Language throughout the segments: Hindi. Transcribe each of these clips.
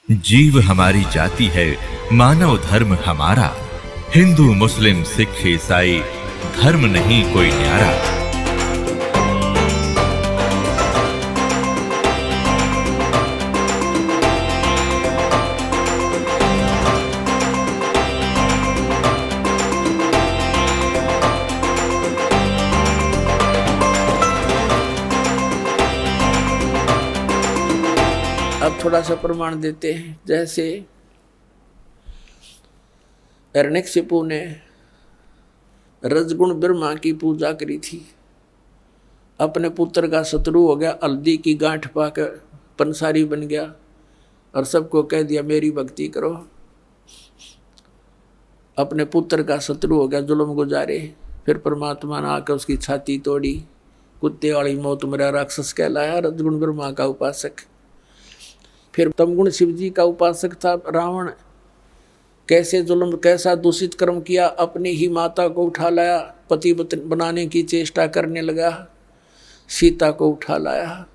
जीव हमारी जाति है, मानव धर्म हमारा। हिंदू मुस्लिम सिख ईसाई धर्म नहीं कोई न्यारा। अब थोड़ा सा प्रमाण देते हैं। जैसे हिरण्यकशिपु ने रजगुण ब्रह्मा की पूजा करी थी, अपने पुत्र का शत्रु हो गया, हल्दी की गांठ पाकर पंसारी बन गया और सबको कह दिया मेरी भक्ति करो। अपने पुत्र का शत्रु हो गया, जुल्म गुजारे। फिर परमात्मा ने आकर उसकी छाती तोड़ी, कुत्ते वाली मौत मेरा राक्षस कहलाया, रजगुण ब्रह्मा का उपासक। फिर तमगुण शिव जी का उपासक था रावण, कैसे जुल्म, कैसा दूषित कर्म किया, अपनी ही माता को उठा लाया, पति बनाने की चेष्टा करने लगा, सीता को उठा लाया।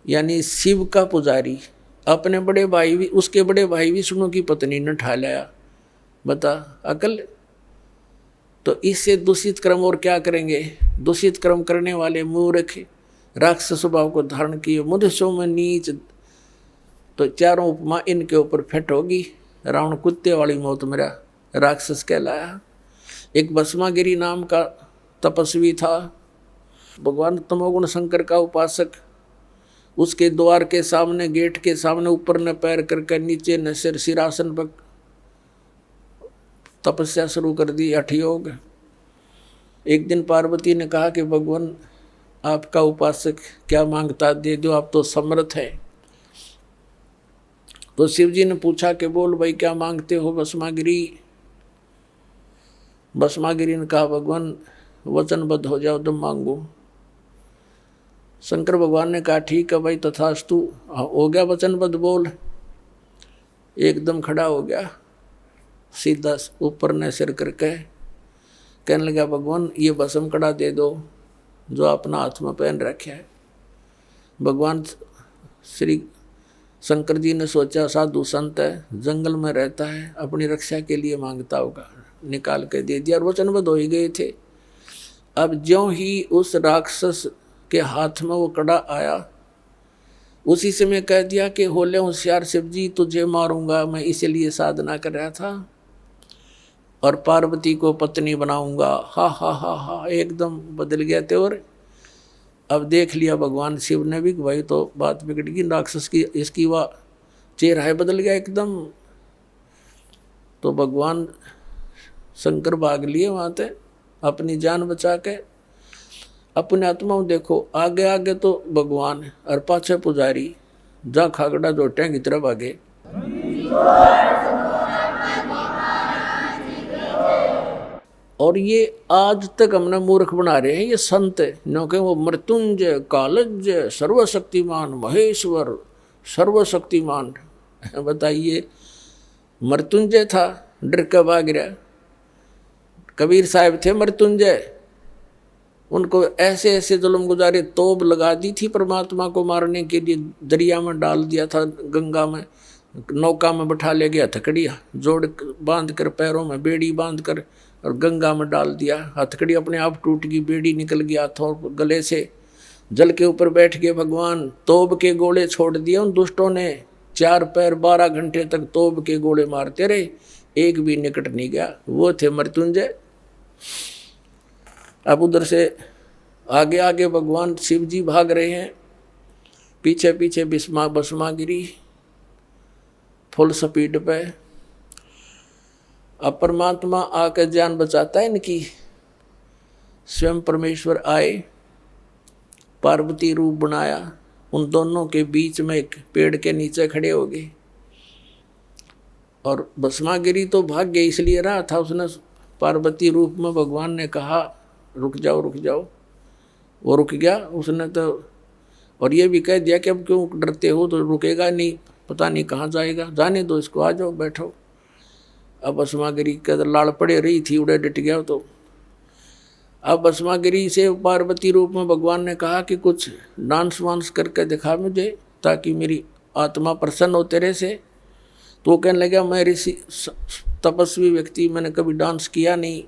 यानी शिव का पुजारी अपने बड़े भाई भी, उसके बड़े भाई विष्णु की पत्नी ने उठा लाया। बता अकल। तो इससे दूषित कर्म और क्या करेंगे। दूषित कर्म करने वाले मूर्ख राक्षस स्वभाव को धारण किए, मनुष्यों में नीच। तो चारों उपमा इनके ऊपर फिट होगी। रावण कुत्ते वाली मौत मेरा राक्षस कहलाया। एक भस्मागिरी नाम का तपस्वी था, भगवान तमोगुण शंकर का उपासक। उसके द्वार के सामने, गेट के सामने ऊपर न पैर करके नीचे न सिर, सिरासन पर तपस्या शुरू कर दी, हठयोग। एक दिन पार्वती ने कहा कि भगवान आपका उपासक क्या मांगता दे दो, आप तो समर्थ है। तो शिव जी ने पूछा कि बोल भाई क्या मांगते हो भस्मागिरी। भस्मागिरी ने कहा भगवान वचनबद्ध हो जाओ तो मांगो। शंकर भगवान ने कहा ठीक है भाई तथास्तु, हो गया वचनबद्ध, बोल। एकदम खड़ा हो गया, सीधा ऊपर ने सिर करके कहने लगा भगवान ये भस्म कड़ा दे दो जो अपना हाथ में पहन रखे है। भगवान श्री शंकर जी ने सोचा साधु संत है, जंगल में रहता है, अपनी रक्षा के लिए मांगता होगा, निकाल के दे दिया और वचनबद्ध हो ही गए थे। अब ज्यों ही उस राक्षस के हाथ में वो कड़ा आया, उसी समय कह दिया कि होले होशियार शिव जी, तुझे मारूंगा, मैं इसीलिए साधना कर रहा था और पार्वती को पत्नी बनाऊंगा। हा हा हा हा, एकदम बदल गया थे। और अब देख लिया भगवान शिव ने भी, भाई तो बात बिगड़ गई, राक्षस की इसकी वह चेहरा है बदल गया एकदम। तो भगवान शंकर भाग लिए वहाँ से अपनी जान बचा के। अपने आत्मा में देखो, आगे आगे तो भगवान और पाछे पुजारी, जा खागड़ा जोटे की तरफ आगे। और ये आज तक हमने मूर्ख बना रहे हैं ये संत, क्योंकि वो मृत्युंजय, कालज्य, सर्वशक्तिमान, महेश्वर, सर्वशक्तिमान। बताइए, मृत्युंजय था, डर के भाग गया। कबीर साहब थे मृत्युंजय, उनको ऐसे ऐसे जुल्म गुजारे, तोब लगा दी थी परमात्मा को मारने के लिए, दरिया में डाल दिया था, गंगा में, नौका में बैठा ले गया, हथकड़िया जोड़ बांध कर, पैरों में बेड़ी बांध कर और गंगा में डाल दिया। हथकड़ी अपने आप टूट गई, बेड़ी निकल गया हाथों गले से, जल के ऊपर बैठ गए भगवान। तोब के गोले छोड़ दिए उन दुष्टों ने, 4 पैर 12 घंटे तक तोब के गोले मारते रहे, एक भी निकट नहीं गया। वो थे मृत्युंजय। अब उधर से आगे आगे भगवान शिव जी भाग रहे हैं, पीछे पीछे भस्मागिरी फुल स्पीड पे। अब परमात्मा आकर जान बचाता है इनकी। स्वयं परमेश्वर आए, पार्वती रूप बनाया, उन दोनों के बीच में एक पेड़ के नीचे खड़े हो गए। और भस्मागिरी तो भाग्य इसलिए रहा था, उसने पार्वती रूप में भगवान ने कहा रुक जाओ रुक जाओ, वो रुक गया उसने तो। और ये भी कह दिया कि अब क्यों डरते हो, तो रुकेगा नहीं, पता नहीं कहाँ जाएगा, जाने दो इसको, आ जाओ बैठो। अब भस्मागिरी के लाड़ पड़े रही थी, उड़े डट गया। तो अब भस्मागिरी से पार्वती रूप में भगवान ने कहा कि कुछ डांस वांस करके दिखा मुझे, ताकि मेरी आत्मा प्रसन्न हो तेरे से। तो वो कहने लगा मैं ऋषि तपस्वी व्यक्ति, मैंने कभी डांस किया नहीं।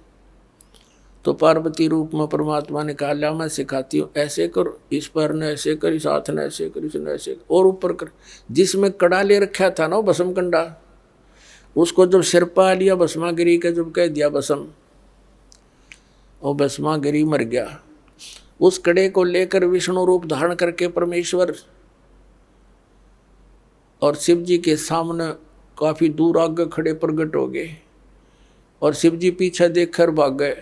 तो पार्वती रूप में परमात्मा ने कहा ला मैं सिखाती हूँ, ऐसे कर, इस पैर ने ऐसे कर, इस हाथ ने ऐसे कर, इसने ऐसे कर, और ऊपर कर। जिसमें कड़ा ले रखा था ना वो भस्म कंडा, उसको जब सिर पा लिया भस्मागिरी का, जब कह दिया भस्म, और भस्मागिरी मर गया। उस कड़े को लेकर विष्णु रूप धारण करके परमेश्वर और शिव जी के सामने काफी दूर आगे खड़े प्रकट हो गए, और शिव जी पीछे देखकर भाग गए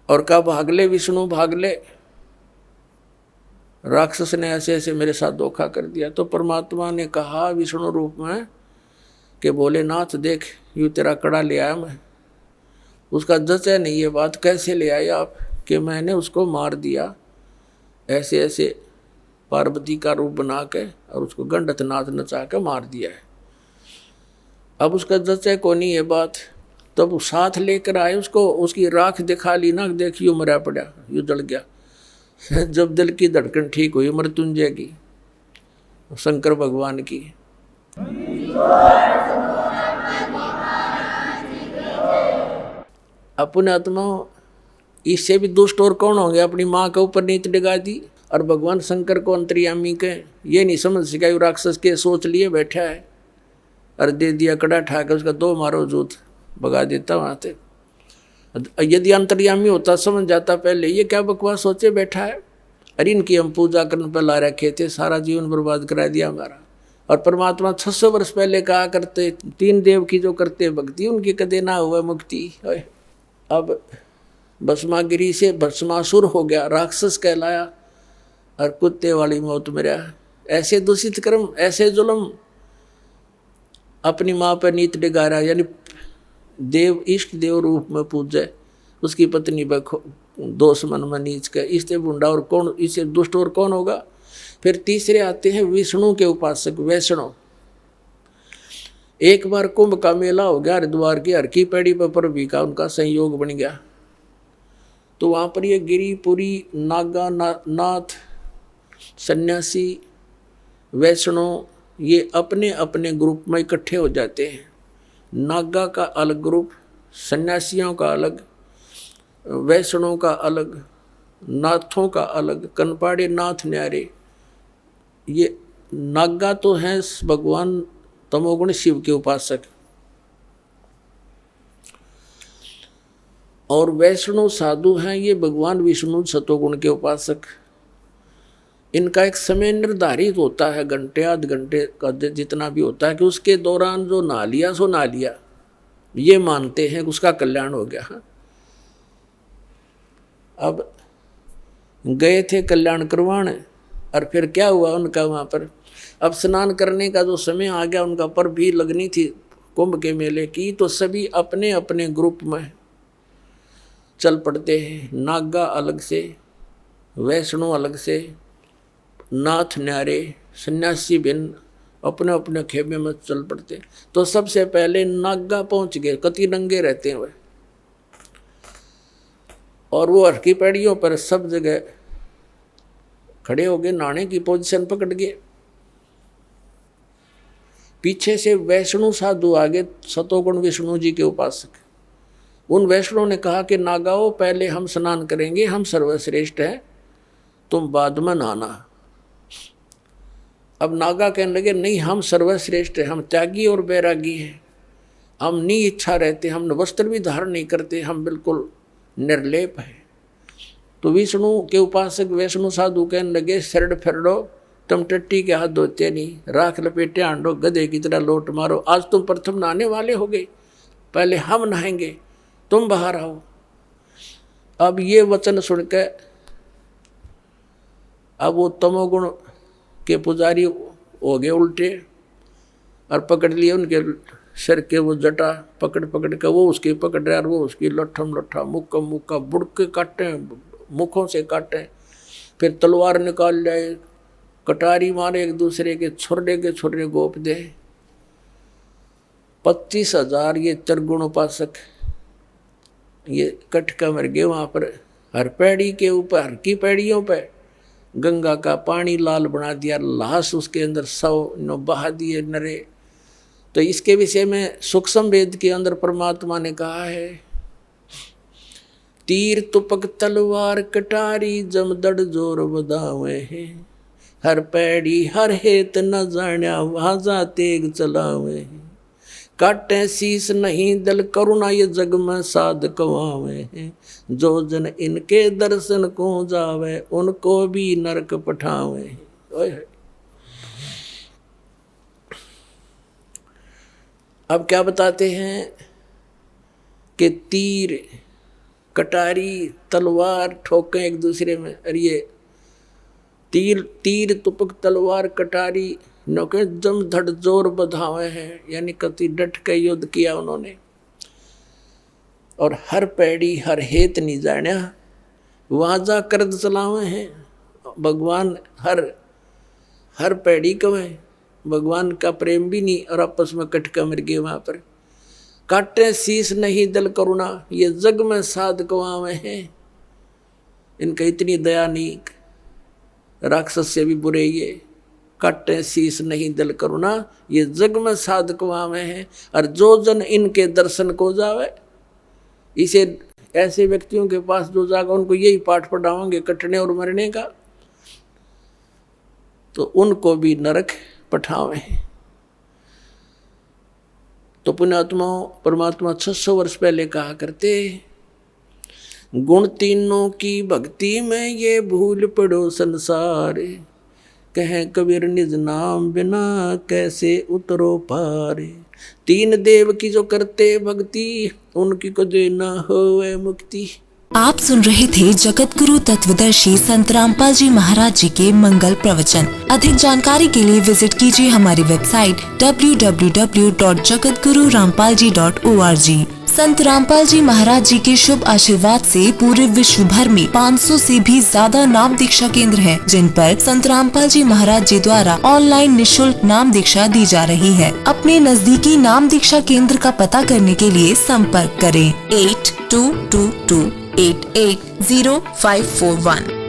और कहा भाग ले विष्णु भाग ले, राक्षस ने ऐसे ऐसे मेरे साथ धोखा कर दिया। तो परमात्मा ने कहा विष्णु रूप में कि भोलेनाथ देख यूँ तेरा कड़ा ले आया मैं। उसका जचा नहीं ये बात, कैसे ले आए आप, कि मैंने उसको मार दिया ऐसे ऐसे पार्वती का रूप बना के, और उसको गंडत नाथ नचा के मार दिया है। अब उसका जचे को नहीं ये बात, तब वो साथ लेकर आए उसको, उसकी राख दिखा ली ना, देखियो मरा पड़ा, यू जल गया। जब दिल की धड़कन ठीक हुई मृत्युंजय की, शंकर भगवान की। अपने आत्मा इससे भी दुष्ट और कौन होंगे, अपनी माँ के ऊपर नीत डिगा दी, और भगवान शंकर को अंतर्यामी के ये नहीं समझ सका, ये राक्षस के सोच लिए बैठा है, और दे दिया कड़ा ठाकर उसका दो मारो जूत भगा देता वहाँ से। यदि अंतर्यामी होता समझ जाता पहले ये क्या बकवास सोचे बैठा है, अरे इनकी हम पूजा करने पर ला रखे थे, सारा जीवन बर्बाद करा दिया हमारा। और परमात्मा 600 वर्ष पहले कहा करते 3 देव की जो करते भक्ति उनकी कदे ना हुआ मुक्ति। अब भस्मागिरी से भस्मासुर हो गया, राक्षस कहलाया, और कुत्ते वाली मौत मरा। ऐसे दूषित कर्म, ऐसे जुल्म अपनी माँ पर नीत डिगा रहा, यानी देव इष्ट देव रूप में पूजे, उसकी पत्नी पर दोष मन में नीच के, इससे बुंडा और कौन, इससे दुष्ट और कौन होगा। फिर तीसरे आते हैं विष्णु के उपासक वैष्णव। एक बार कुंभ का मेला हो गया हरिद्वार की हर की पैड़ी पर भी का उनका संयोग बन गया। तो वहाँ पर ये गिरिपुरी नागा नाथ सन्यासी वैष्णव ये अपने अपने ग्रुप में इकट्ठे हो जाते हैं। नागा का अलग ग्रुप, सन्यासियों का अलग, वैष्णव का अलग, नाथों का अलग, कनपाड़े नाथ न्यारे। ये नागा तो हैं भगवान तमोगुण शिव के उपासक, और वैष्णव साधु हैं ये भगवान विष्णु सतोगुण के उपासक। इनका एक समय निर्धारित होता है, घंटे आध घंटे का जितना भी होता है, कि उसके दौरान जो नहा लिया सो नहा लिया, ये मानते हैं कि उसका कल्याण हो गया। अब गए थे कल्याण करवाने, और फिर क्या हुआ उनका वहाँ पर, अब स्नान करने का जो समय आ गया उनका, पर भी लगनी थी कुंभ के मेले की, तो सभी अपने अपने ग्रुप में चल पड़ते हैं। नागा अलग से, वैष्णव अलग से, नाथ न्यारे सन्यासी भिन्न अपने अपने खेमे में चल पड़ते। तो सबसे पहले नागा पहुंच गए, कति नंगे रहते हैं वह, और वो हरकी पैड़ियों पर सब जगह खड़े हो गए, नहाने की पोजीशन पकड़ गए। पीछे से वैष्णु साधु आगे, सतोगुण विष्णु जी के उपासक। उन वैष्णव ने कहा कि नागाओं पहले हम स्नान करेंगे, हम सर्वश्रेष्ठ हैं, तुम बाद में नहाना। अब नागा कहने लगे नहीं हम सर्वश्रेष्ठ हैं, हम त्यागी और बैरागी हैं, हम नहीं इच्छा रहते, हम वस्त्र भी धारण नहीं करते, हम बिल्कुल निर्लेप हैं। तो विष्णु के उपासक वैष्णु साधु कहने लगे शरण फेरडो, तुम टट्टी के हाथ धोते नहीं, राख लपेटे आंडो, गधे की तरह लोट मारो, आज तुम प्रथम नहाने वाले हो गए, पहले हम नहाएंगे, तुम बाहर आओ। अब ये वचन सुनकर अब वो तमोगुण के पुजारी हो गए उल्टे, और पकड़ लिए उनके सिर के वो जटा पकड़ पकड़ के, वो उसकी पकड़ रहा और वो उसकी लट्ठम लट्ठा मुक्का मुक्का बुड़के काटे, मुखों से काटे, फिर तलवार निकाल जाए, कटारी मारे एक दूसरे के छुर्रे गोप दे। 25,000 ये चरगुण उपासक ये कटका मर गए वहाँ पर, हर पैड़ी के ऊपर, हर की पैड़ियों पर गंगा का पानी लाल बना दिया, लाश उसके अंदर 100 बहा दिए नरे। तो इसके विषय में सूक्ष्म वेद के अंदर परमात्मा ने कहा है, तीर तुपक तलवार कटारी जमदड़ जोर बदावे है, हर पैड़ी हर हेत न जाण्या वाजा तेग चलावे है, काटे शीस नहीं दल करुणा ये जग में साध कवावे है, जो जन इनके दर्शन को जावे उनको भी नरक पठावे है। अब क्या बताते हैं कि तीर कटारी तलवार ठोकें एक दूसरे में, अरे ये तीर तुपक तलवार कटारी नौके जम धड़ जोर बधावे हैं, यानी कति डट के युद्ध किया उन्होंने। और हर पैड़ी हर हेत नहीं जाण्या वाजा करद चलावे हैं, भगवान हर पैड़ी कवे, भगवान का प्रेम भी नहीं और आपस में कटका मर गए वहां पर। काटे शीस नहीं दल करुणा ये जग में साध कवावे हैं, इनका इतनी दया नहीं, राक्षस से भी बुरे ये। काटे शीस नहीं दल करुणा ये जग में साध कवावे हैं, और जो जन इनके दर्शन को जावे, इसे ऐसे व्यक्तियों के पास जो जागा उनको यही पाठ पढ़ाओगे कटने और मरने का, तो उनको भी नरक पठावे हैं। तो पुण्यात्माओं, परमात्मा 600 वर्ष पहले कहा करते, गुण तीनों की भक्ति में ये भूल पड़ो संसार, कहें कबीर निज नाम बिना कैसे उतरो पार, तीन देव की जो करते भक्ति उनकी को देना होवे मुक्ति। आप सुन रहे थे जगत गुरु तत्वदर्शी संत रामपाल जी महाराज जी के मंगल प्रवचन। अधिक जानकारी के लिए विजिट कीजिए हमारी वेबसाइट www.jagatgururampalji.org। संत रामपाल जी महाराज जी के शुभ आशीर्वाद से पूरे विश्व भर में 500 से भी ज्यादा नाम दीक्षा केंद्र हैं, जिन पर संत रामपाल जी महाराज जी द्वारा ऑनलाइन निशुल्क नाम दीक्षा दी जा रही है। अपने नजदीकी नाम दीक्षा केंद्र का पता करने के लिए संपर्क करें 8222880541।